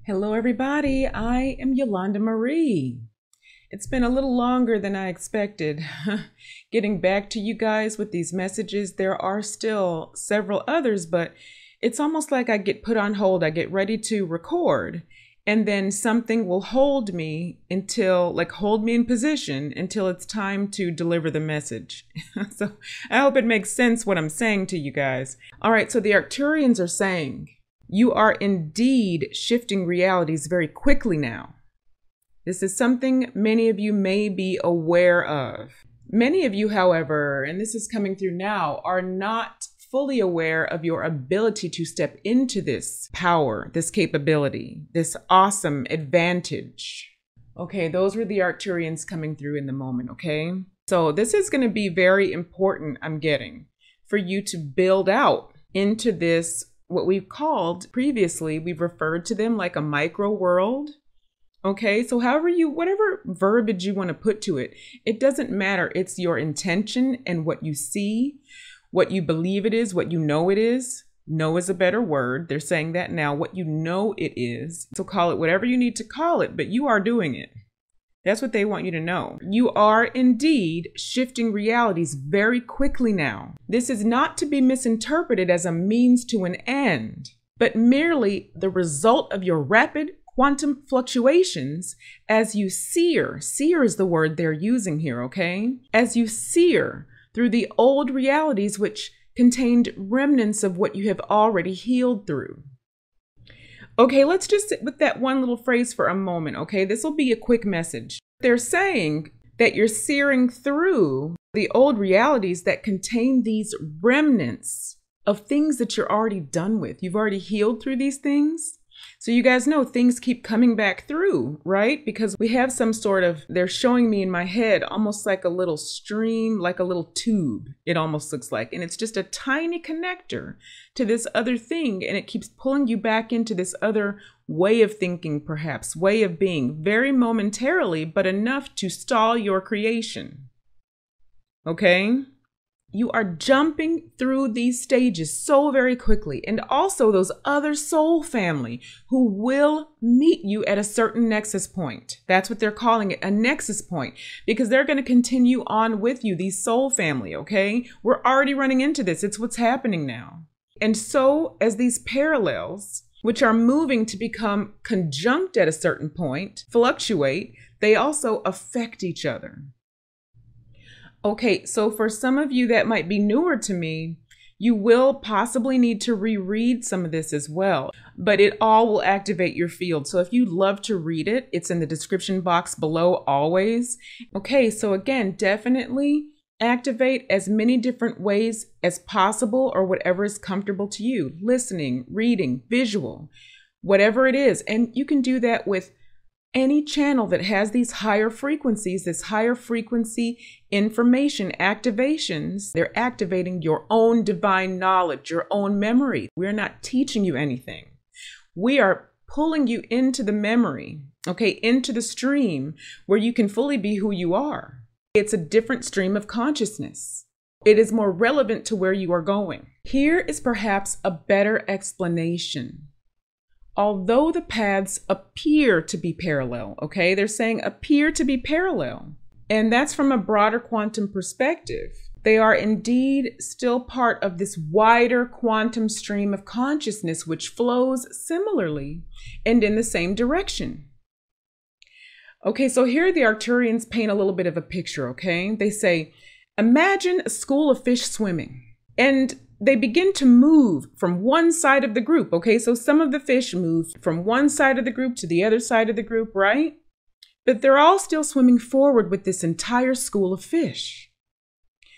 Hello, everybody. I am Yolanda Marie. It's been a little longer than I expected getting back to you guys with these messages. There are still several others, but it's almost like I get put on hold. I get ready to record, and then something will hold me hold me in position until it's time to deliver the message. So I hope it makes sense what I'm saying to you guys. All right, so the Arcturians are saying, you are indeed shifting realities very quickly now. This is something many of you may be aware of. Many of you, however, and this is coming through now, are not fully aware of your ability to step into this power, this capability, this awesome advantage. Okay, those were the Arcturians coming through in the moment, okay? So this is going to be very important, I'm getting, for you to build out into this, what we've called previously, we've referred to them like a micro world. Okay, so whatever verbiage you want to put to it, it doesn't matter. It's your intention and what you see, what you believe it is, what you know it is. Know is a better word. They're saying that now, what you know it is. So call it whatever you need to call it, but you are doing it. That's what they want you to know. You are indeed shifting realities very quickly now. This is not to be misinterpreted as a means to an end, but merely the result of your rapid quantum fluctuations as you seer. Seer is the word they're using here, okay? As you seer through the old realities which contained remnants of what you have already healed through. Okay, let's just sit with that one little phrase for a moment, okay? This will be a quick message. They're saying that you're searing through the old realities that contain these remnants of things that you're already done with. You've already healed through these things. So you guys know things keep coming back through, right? Because we have some sort of, they're showing me in my head almost like a little stream, like a little tube, it almost looks like. And it's just a tiny connector to this other thing. And it keeps pulling you back into this other way of thinking, perhaps, way of being, very momentarily, but enough to stall your creation. Okay? You are jumping through these stages so very quickly. And also those other soul family who will meet you at a certain nexus point. That's what they're calling it, a nexus point, because they're going to continue on with you, these soul family, okay? We're already running into this. It's what's happening now. And so as these parallels, which are moving to become conjunct at a certain point, fluctuate, they also affect each other. Okay, so for some of you that might be newer to me, you will possibly need to reread some of this as well, but it all will activate your field. So if you'd love to read it, it's in the description box below always. Okay, so again, definitely activate as many different ways as possible or whatever is comfortable to you. Listening, reading, visual, whatever it is. And you can do that with any channel that has these higher frequencies, this higher frequency information activations. They're activating your own divine knowledge, your own memory. We're not teaching you anything. We are pulling you into the memory, okay, into the stream where you can fully be who you are. It's a different stream of consciousness. It is more relevant to where you are going. Here is perhaps a better explanation. Although the paths appear to be parallel, okay? They're saying appear to be parallel. And that's from a broader quantum perspective. They are indeed still part of this wider quantum stream of consciousness, which flows similarly and in the same direction. Okay, so here the Arcturians paint a little bit of a picture, okay? They say, imagine a school of fish swimming. And they begin to move from one side of the group, okay? So some of the fish move from one side of the group to the other side of the group, right? But they're all still swimming forward with this entire school of fish.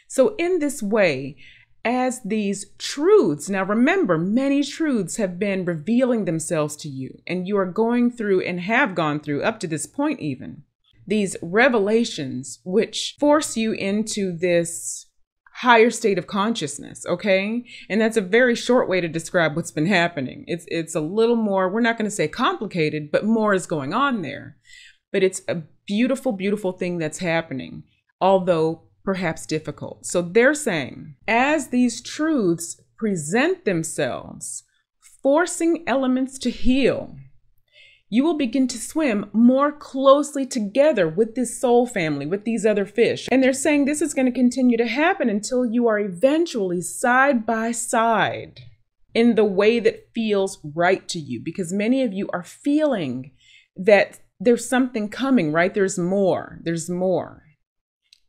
So in this way, as these truths, now remember, many truths have been revealing themselves to you, and you are going through and have gone through up to this point even, these revelations which force you into this higher state of consciousness, okay? And that's a very short way to describe what's been happening. It's a little more, we're not going to say complicated, but more is going on there. But it's a beautiful, beautiful thing that's happening, although perhaps difficult. So they're saying, as these truths present themselves, forcing elements to heal, you will begin to swim more closely together with this soul family, with these other fish. And they're saying this is going to continue to happen until you are eventually side by side in the way that feels right to you, because many of you are feeling that there's something coming, right? There's more.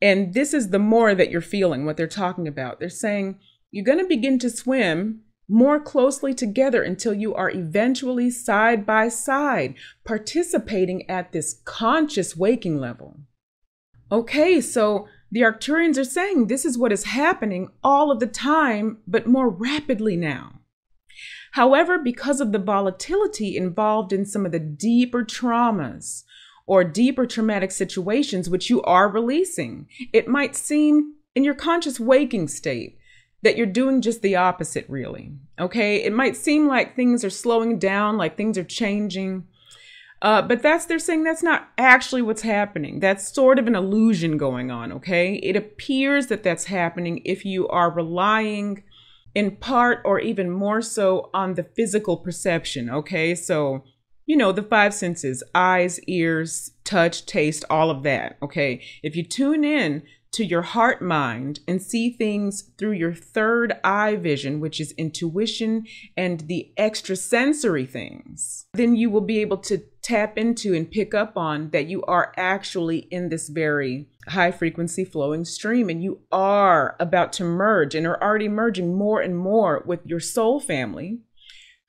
And this is the more that you're feeling, what they're talking about. They're saying you're going to begin to swim more closely together until you are eventually side by side, participating at this conscious waking level. Okay, so the Arcturians are saying this is what is happening all of the time, but more rapidly now. However, because of the volatility involved in some of the deeper traumas or deeper traumatic situations which you are releasing, it might seem in your conscious waking state that you're doing just the opposite, really. Okay, it might seem like things are slowing down, like things are changing, but they're saying that's not actually what's happening. That's sort of an illusion going on, okay? It appears that that's happening if you are relying in part or even more so on the physical perception, okay? So, you know, the five senses, eyes, ears, touch, taste, all of that, okay? If you tune in to your heart mind and see things through your third eye vision, which is intuition and the extrasensory things, then you will be able to tap into and pick up on that you are actually in this very high frequency flowing stream, and you are about to merge and are already merging more and more with your soul family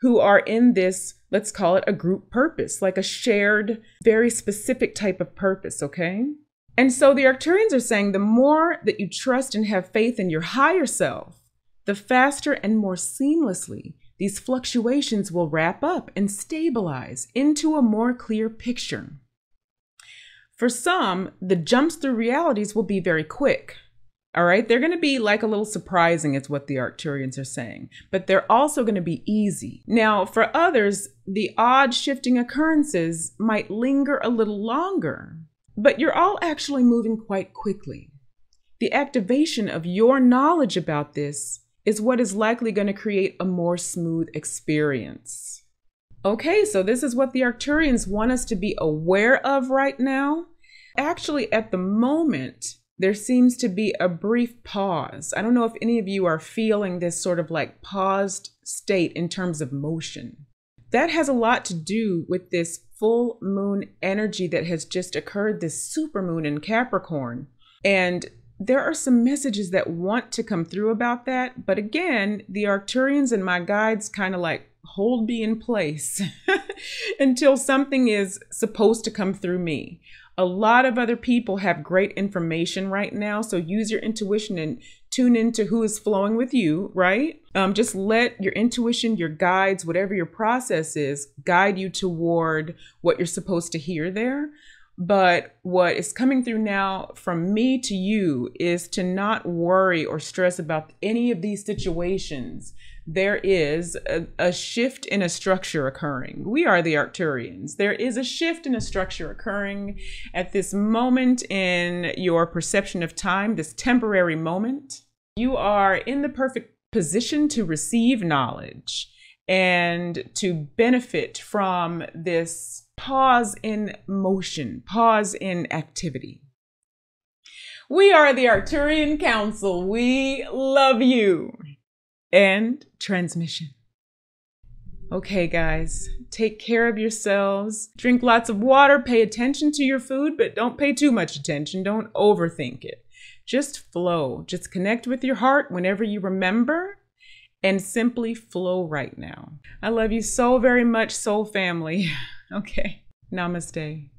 who are in this, let's call it a group purpose, like a shared, very specific type of purpose, okay? And so the Arcturians are saying the more that you trust and have faith in your higher self, the faster and more seamlessly these fluctuations will wrap up and stabilize into a more clear picture. For some, the jumps through realities will be very quick. All right, they're going to be like a little surprising is what the Arcturians are saying, but they're also going to be easy. Now, for others, the odd shifting occurrences might linger a little longer, but you're all actually moving quite quickly. The activation of your knowledge about this is what is likely going to create a more smooth experience. Okay, so this is what the Arcturians want us to be aware of right now. Actually, at the moment, there seems to be a brief pause. I don't know if any of you are feeling this sort of like paused state in terms of motion. That has a lot to do with this full moon energy that has just occurred, this supermoon in Capricorn. And there are some messages that want to come through about that. But again, the Arcturians and my guides kind of like hold me in place until something is supposed to come through me. A lot of other people have great information right now. So use your intuition and tune into who is flowing with you, right? Just let your intuition, your guides, whatever your process is, guide you toward what you're supposed to hear there. But what is coming through now from me to you is to not worry or stress about any of these situations. There is a shift in a structure occurring. We are the Arcturians. There is a shift in a structure occurring at this moment in your perception of time, this temporary moment. You are in the perfect position to receive knowledge and to benefit from this pause in motion, pause in activity. We are the Arcturian Council. We love you. End transmission. Okay, guys, take care of yourselves. Drink lots of water. Pay attention to your food, but don't pay too much attention. Don't overthink it. Just flow. Just connect with your heart whenever you remember and simply flow right now. I love you so very much, soul family. Okay, namaste.